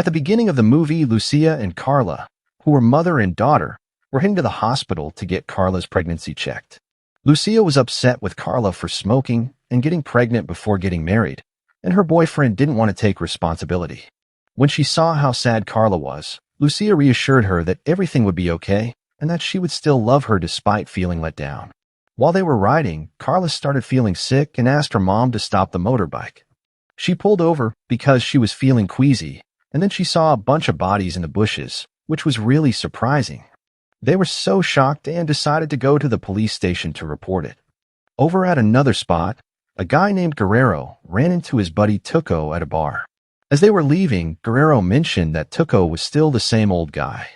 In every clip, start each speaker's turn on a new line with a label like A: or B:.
A: At the beginning of the movie, Lucia and Carla, who were mother and daughter, were heading to the hospital to get Carla's pregnancy checked. Lucia was upset with Carla for smoking and getting pregnant before getting married, and her boyfriend didn't want to take responsibility. When she saw how sad Carla was, Lucia reassured her that everything would be okay and that she would still love her despite feeling let down. While they were riding, Carla started feeling sick and asked her mom to stop the motorbike. She pulled over because she was feeling queasy, and then she saw a bunch of bodies in the bushes, which was really surprising. They were so shocked and decided to go to the police station to report it. Over at another spot, a guy named Guerrero ran into his buddy Tuco at a bar. As they were leaving, Guerrero mentioned that Tuco was still the same old guy.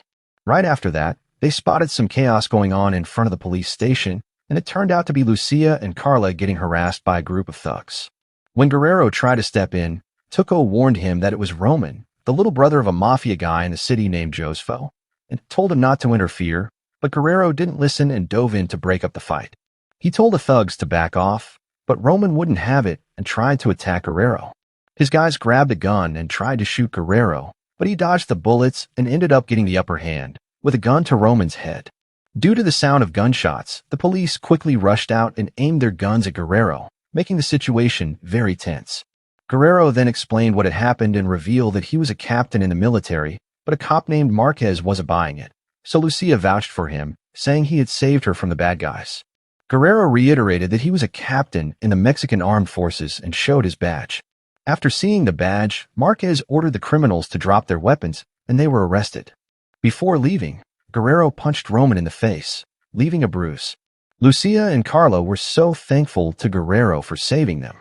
A: Right after that, they spotted some chaos going on in front of the police station, and it turned out to be Lucia and Carla getting harassed by a group of thugs. When Guerrero tried to step in, Tuco warned him that it was Roman, the little brother of a mafia guy in the city named Joseph, and told him not to interfere, but Guerrero didn't listen and dove in to break up the fight. He told the thugs to back off, but Roman wouldn't have it and tried to attack Guerrero. His guys grabbed a gun and tried to shoot Guerrero, but he dodged the bullets and ended up getting the upper hand, with a gun to Roman's head. Due to the sound of gunshots, the police quickly rushed out and aimed their guns at Guerrero, making the situation very tense. Guerrero then explained what had happened and revealed that he was a captain in the military, but a cop named Marquez wasn't buying it, so Lucia vouched for him, saying he had saved her from the bad guys. Guerrero reiterated that he was a captain in the Mexican Armed Forces and showed his badge. After seeing the badge, Marquez ordered the criminals to drop their weapons, and they were arrested. Before leaving, Guerrero punched Roman in the face, leaving a bruise. Lucia and Carla were so thankful to Guerrero for saving them.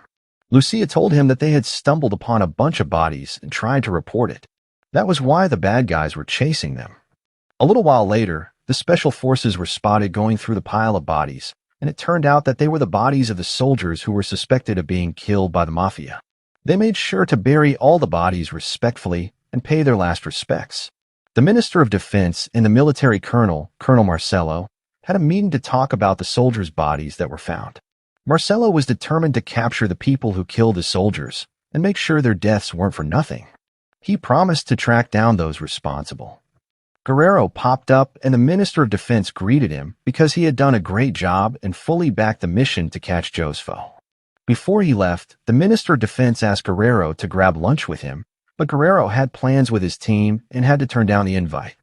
A: Lucia told him that they had stumbled upon a bunch of bodies and tried to report it. That was why the bad guys were chasing them. A little while later, the special forces were spotted going through the pile of bodies, and it turned out that they were the bodies of the soldiers who were suspected of being killed by the mafia. They made sure to bury all the bodies respectfully and pay their last respects. The Minister of Defense and the military colonel, Colonel Marcelo, had a meeting to talk about the soldiers' bodies that were found. Marcelo was determined to capture the people who killed the soldiers and make sure their deaths weren't for nothing. He promised to track down those responsible. Guerrero popped up and the Minister of Defense greeted him because he had done a great job and fully backed the mission to catch Joseph. Before he left, the Minister of Defense asked Guerrero to grab lunch with him, but Guerrero had plans with his team and had to turn down the invite.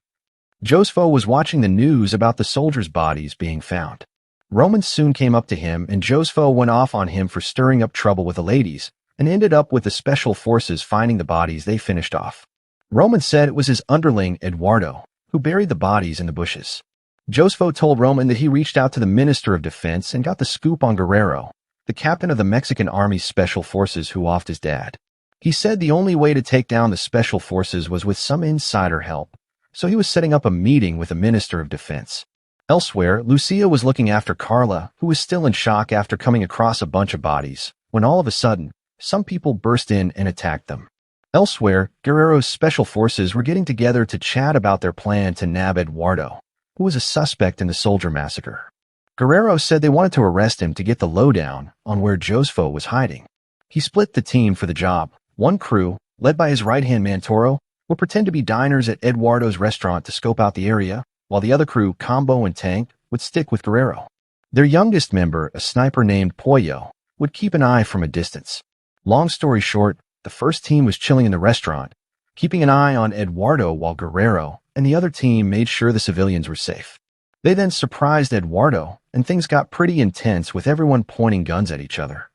A: Joseph was watching the news about the soldiers' bodies being found. Roman soon came up to him and Joseph went off on him for stirring up trouble with the ladies and ended up with the special forces finding the bodies they finished off. Roman said it was his underling, Eduardo, who buried the bodies in the bushes. Joseph told Roman that he reached out to the Minister of Defense and got the scoop on Guerrero, the captain of the Mexican Army's special forces who offed his dad. He said the only way to take down the special forces was with some insider help, so he was setting up a meeting with the Minister of Defense. Elsewhere, Lucia was looking after Carla, who was still in shock after coming across a bunch of bodies, when all of a sudden, some people burst in and attacked them. Elsewhere, Guerrero's special forces were getting together to chat about their plan to nab Eduardo, who was a suspect in the soldier massacre. Guerrero said they wanted to arrest him to get the lowdown on where Joseph was hiding. He split the team for the job. One crew, led by his right-hand man Toro, would pretend to be diners at Eduardo's restaurant to scope out the area, while the other crew, Combo and Tank, would stick with Guerrero. Their youngest member, a sniper named Pollo, would keep an eye from a distance. Long story short, the first team was chilling in the restaurant, keeping an eye on Eduardo while Guerrero and the other team made sure the civilians were safe. They then surprised Eduardo, and things got pretty intense with everyone pointing guns at each other.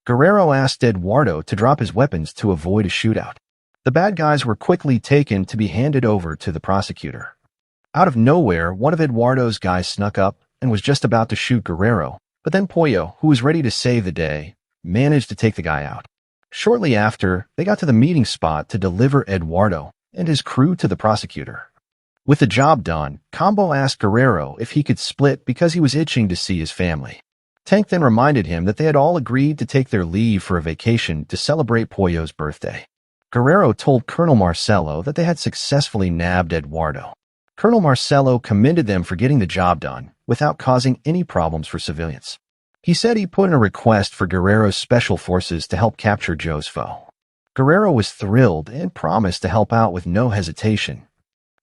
A: Guerrero asked Eduardo to drop his weapons to avoid a shootout. The bad guys were quickly taken to be handed over to the prosecutor. Out of nowhere, one of Eduardo's guys snuck up and was just about to shoot Guerrero, but then Pollo, who was ready to save the day, managed to take the guy out. Shortly after, they got to the meeting spot to deliver Eduardo and his crew to the prosecutor. With the job done, Combo asked Guerrero if he could split because he was itching to see his family. Tank then reminded him that they had all agreed to take their leave for a vacation to celebrate Pollo's birthday. Guerrero told Colonel Marcelo that they had successfully nabbed Eduardo. Colonel Marcelo commended them for getting the job done without causing any problems for civilians. He said he put in a request for Guerrero's special forces to help capture Joseph. Guerrero was thrilled and promised to help out with no hesitation.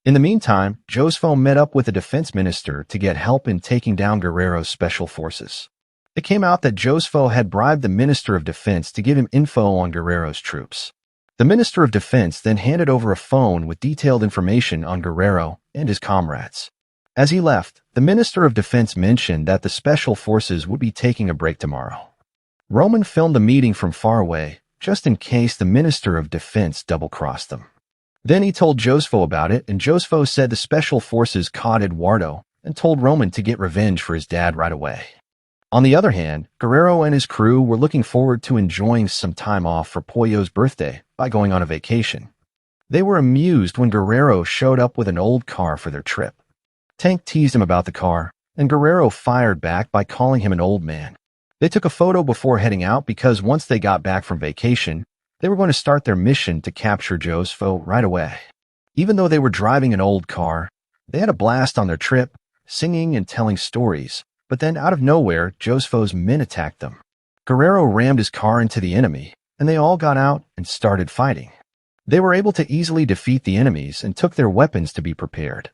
A: In the meantime, Joseph met up with the defense minister to get help in taking down Guerrero's special forces. It came out that Joseph had bribed the Minister of Defense to give him info on Guerrero's troops. The Minister of Defense then handed over a phone with detailed information on Guerrero and his comrades. As he left, the Minister of Defense mentioned that the special forces would be taking a break tomorrow. Roman filmed the meeting from far away, just in case the Minister of Defense double-crossed them. Then he told Joseph about it, and Joseph said the special forces caught Eduardo and told Roman to get revenge for his dad right away. On the other hand, Guerrero and his crew were looking forward to enjoying some time off for Pollo's birthday by going on a vacation. They were amused when Guerrero showed up with an old car for their trip. Tank teased him about the car, and Guerrero fired back by calling him an old man. They took a photo before heading out because once they got back from vacation, they were going to start their mission to capture Joseph right away. Even though they were driving an old car, they had a blast on their trip, singing and telling stories, but then out of nowhere, Joseph's men attacked them. Guerrero rammed his car into the enemy, and they all got out and started fighting. They were able to easily defeat the enemies and took their weapons to be prepared.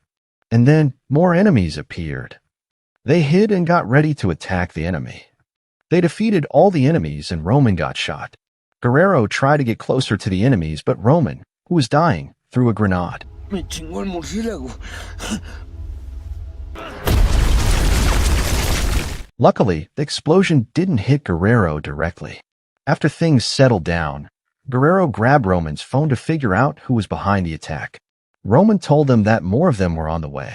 A: And then more enemies appeared. They hid and got ready to attack the enemy. They defeated all the enemies and Roman got shot. Guerrero tried to get closer to the enemies, but Roman, who was dying, threw a grenade.
B: Me chingó el murciélago.
A: Luckily, the explosion didn't hit Guerrero directly. After things settled down, Guerrero grabbed Roman's phone to figure out who was behind the attack. Roman told them that more of them were on the way.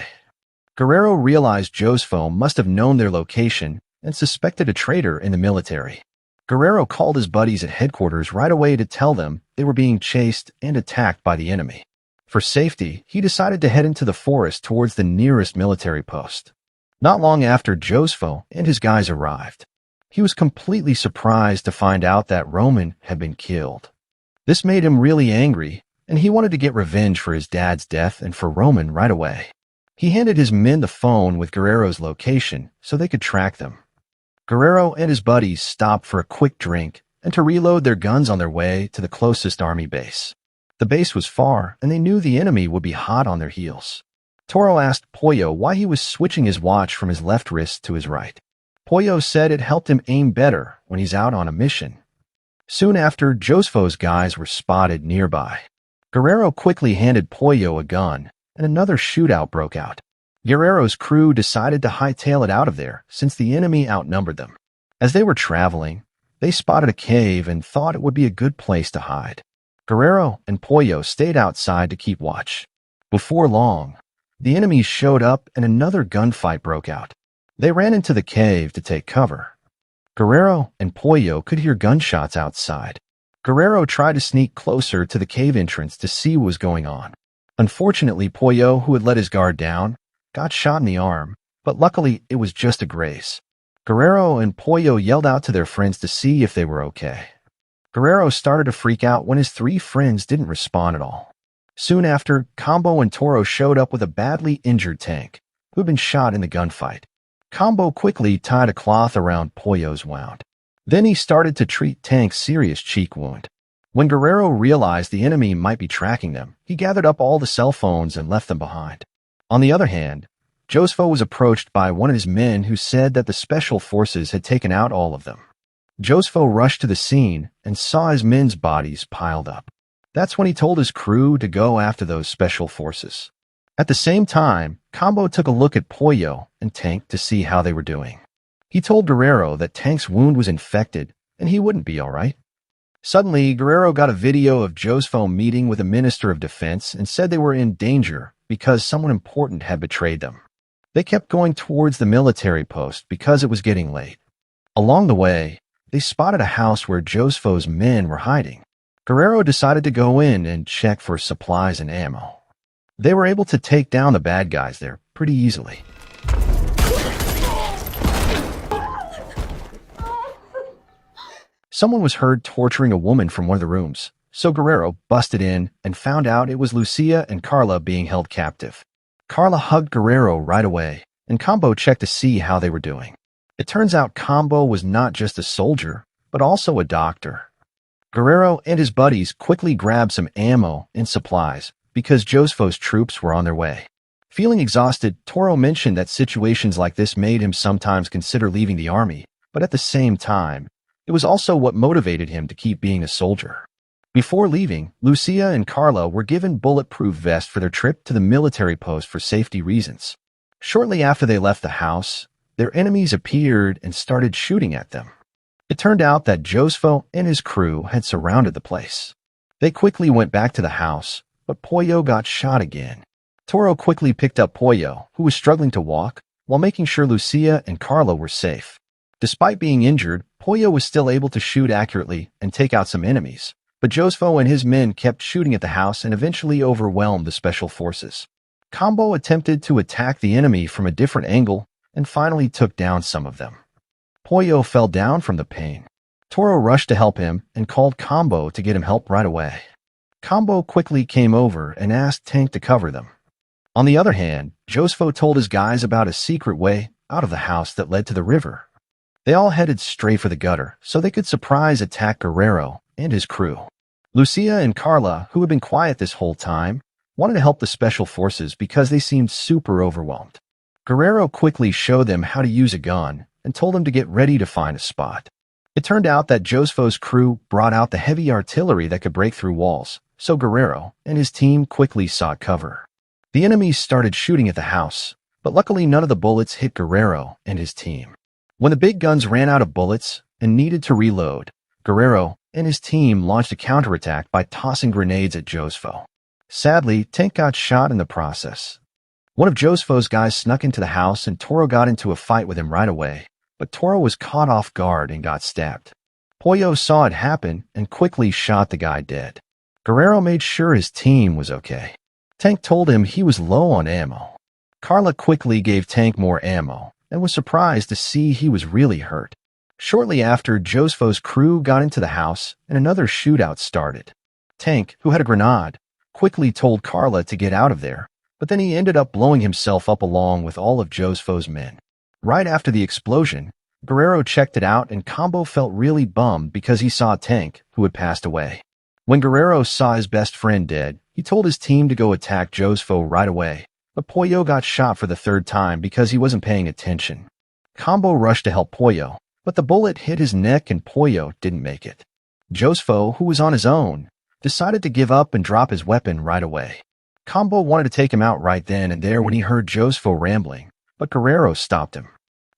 A: Guerrero realized Joseph must have known their location and suspected a traitor in the military. Guerrero called his buddies at headquarters right away to tell them they were being chased and attacked by the enemy. For safety, he decided to head into the forest towards the nearest military post. Not long after Joseph and his guys arrived, he was completely surprised to find out that Roman had been killed. This made him really angry, and he wanted to get revenge for his dad's death and for Roman right away. He handed his men the phone with Guerrero's location so they could track them. Guerrero and his buddies stopped for a quick drink and to reload their guns on their way to the closest army base. The base was far, and they knew the enemy would be hot on their heels. Toro asked Pollo why he was switching his watch from his left wrist to his right. Pollo said it helped him aim better when he's out on a mission. Soon after, Joseph's guys were spotted nearby. Guerrero quickly handed Pollo a gun, and another shootout broke out. Guerrero's crew decided to hightail it out of there since the enemy outnumbered them. As they were traveling, they spotted a cave and thought it would be a good place to hide. Guerrero and Pollo stayed outside to keep watch. Before long, the enemies showed up and another gunfight broke out. They ran into the cave to take cover. Guerrero and Pollo could hear gunshots outside. Guerrero tried to sneak closer to the cave entrance to see what was going on. Unfortunately, Pollo, who had let his guard down, got shot in the arm, but luckily it was just a graze. Guerrero and Pollo yelled out to their friends to see if they were okay. Guerrero started to freak out when his three friends didn't respond at all. Soon after, Combo and Toro showed up with a badly injured Tank, who had been shot in the gunfight. Combo quickly tied a cloth around Pollo's wound. Then he started to treat Tank's serious cheek wound. When Guerrero realized the enemy might be tracking them, he gathered up all the cell phones and left them behind. On the other hand, Joseph was approached by one of his men who said that the special forces had taken out all of them. Joseph rushed to the scene and saw his men's bodies piled up. That's when he told his crew to go after those special forces. At the same time, Combo took a look at Pollo and Tank to see how they were doing. He told Guerrero that Tank's wound was infected and he wouldn't be all right. Suddenly, Guerrero got a video of Joseph meeting with a minister of defense and said they were in danger because someone important had betrayed them. They kept going towards the military post because it was getting late. Along the way, they spotted a house where Joseph's men were hiding. Guerrero decided to go in and check for supplies and ammo. They were able to take down the bad guys there pretty easily. Someone was heard torturing a woman from one of the rooms, so Guerrero busted in and found out it was Lucia and Carla being held captive. Carla hugged Guerrero right away, and Combo checked to see how they were doing. It turns out Combo was not just a soldier, but also a doctor. Guerrero and his buddies quickly grabbed some ammo and supplies because Josfo's troops were on their way. Feeling exhausted, Toro mentioned that situations like this made him sometimes consider leaving the army, but at the same time, it was also what motivated him to keep being a soldier. Before leaving, Lucia and Carla were given bulletproof vests for their trip to the military post for safety reasons. Shortly after they left the house, their enemies appeared and started shooting at them. It turned out that Josfo and his crew had surrounded the place. They quickly went back to the house, but Pollo got shot again. Toro quickly picked up Pollo, who was struggling to walk, while making sure Lucia and Carla were safe. Despite being injured, Pollo was still able to shoot accurately and take out some enemies, but Josfo and his men kept shooting at the house and eventually overwhelmed the special forces. Combo attempted to attack the enemy from a different angle and finally took down some of them. Pollo fell down from the pain. Toro rushed to help him and called Combo to get him help right away. Combo quickly came over and asked Tank to cover them. On the other hand, Josfo told his guys about a secret way out of the house that led to the river. They all headed straight for the gutter so they could surprise attack Guerrero and his crew. Lucia and Carla, who had been quiet this whole time, wanted to help the special forces because they seemed super overwhelmed. Guerrero quickly showed them how to use a gun and told them to get ready to find a spot. It turned out that Josfo's crew brought out the heavy artillery that could break through walls, so Guerrero and his team quickly sought cover. The enemies started shooting at the house, but luckily none of the bullets hit Guerrero and his team. When the big guns ran out of bullets and needed to reload, Guerrero and his team launched a counterattack by tossing grenades at Josfo. Sadly, Tank got shot in the process. One of Josfo's guys snuck into the house and Toro got into a fight with him right away, but Toro was caught off guard and got stabbed. Pollo saw it happen and quickly shot the guy dead. Guerrero made sure his team was okay. Tank told him he was low on ammo. Carla quickly gave Tank more ammo and was surprised to see he was really hurt. Shortly after, Josfo's crew got into the house and another shootout started. Tank, who had a grenade, quickly told Carla to get out of there, but then he ended up blowing himself up along with all of Josfo's men. Right after the explosion, Guerrero checked it out and Combo felt really bummed because he saw Tank, who had passed away. When Guerrero saw his best friend dead, he told his team to go attack Josfo right away, but Pollo got shot for the third time because he wasn't paying attention. Combo rushed to help Pollo, but the bullet hit his neck and Pollo didn't make it. Josfo, who was on his own, decided to give up and drop his weapon right away. Combo wanted to take him out right then and there when he heard Josfo rambling, but Guerrero stopped him.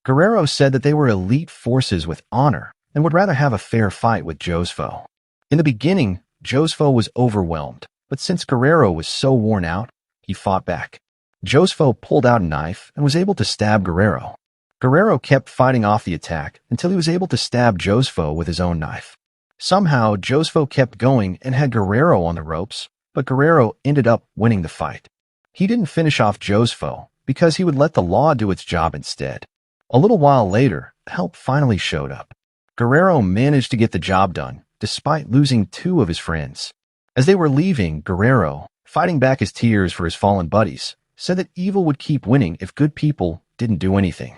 A: Guerrero said that they were elite forces with honor and would rather have a fair fight with Josfo. In the beginning, Josfo was overwhelmed, but since Guerrero was so worn out, he fought back. Josfo pulled out a knife and was able to stab Guerrero. Guerrero kept fighting off the attack until he was able to stab Josfo with his own knife. Somehow, Josfo kept going and had Guerrero on the ropes, but Guerrero ended up winning the fight. He didn't finish off Josfo because he would let the law do its job instead. A little while later, help finally showed up. Guerrero managed to get the job done, despite losing 2 of his friends. As they were leaving, Guerrero, fighting back his tears for his fallen buddies, said that evil would keep winning if good people didn't do anything.